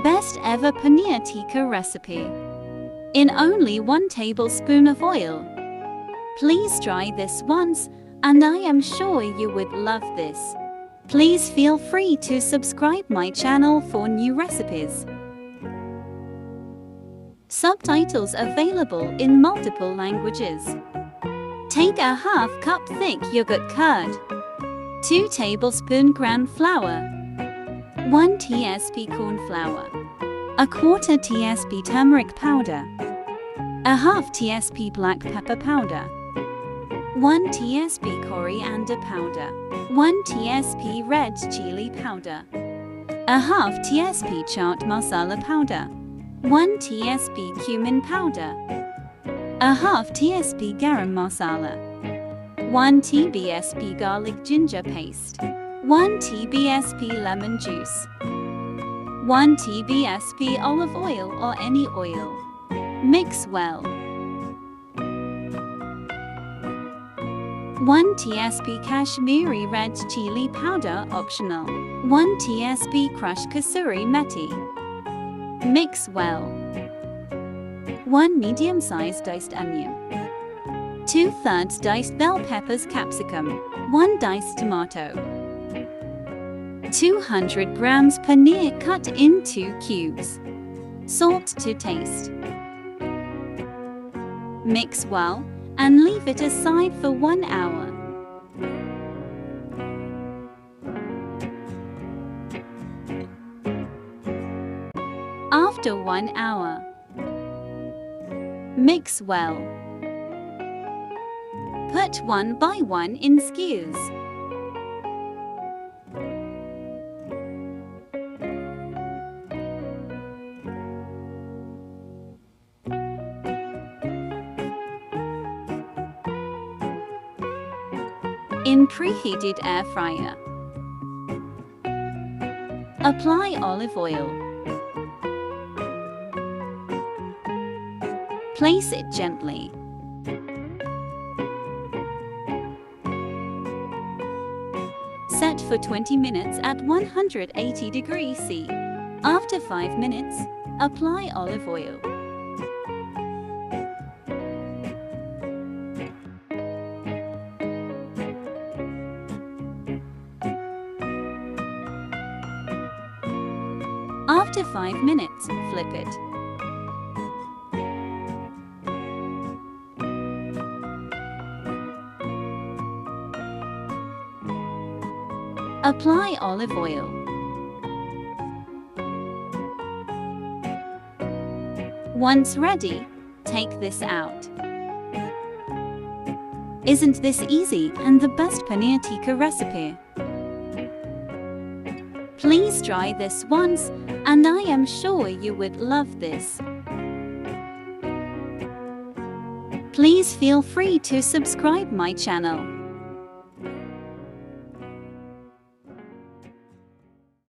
Best ever paneer tikka recipe. In only 1 tablespoon of oil. Please try this once, and I am sure you would love this. Please feel free to subscribe my channel for new recipes. Subtitles available in multiple languages. Take a half cup thick yogurt curd, 2 tablespoon ground flour, 1 TSP cornflour, a quarter TSP turmeric powder, a half TSP black pepper powder, 1 TSP coriander powder, 1 TSP red chilli powder, a half TSP chaat masala powder, 1 TSP cumin powder, a half TSP garam masala, 1 TBSP garlic ginger paste, 1 TBSP lemon juice, 1 TBSP olive oil or any oil. Mix well. 1 TSP Kashmiri red chilli powder optional. 1 TSP crushed kasoori methi. Mix well. 1 medium-sized diced onion. 2/3 diced bell peppers capsicum. 1 diced tomato. 200 grams paneer cut into cubes. Salt to taste. Mix well and leave it aside for 1 hour. After 1 hour, mix well. Put 1 by 1 in skews. In preheated air fryer. Apply olive oil. Place it gently. Set for 20 minutes at 180 degrees C. After 5 minutes, apply olive oil. After 5 minutes, flip it. Apply olive oil. Once ready, take this out. Isn't this easy and the best paneer tikka recipe? Please try this once, and I am sure you would love this. Please feel free to subscribe my channel.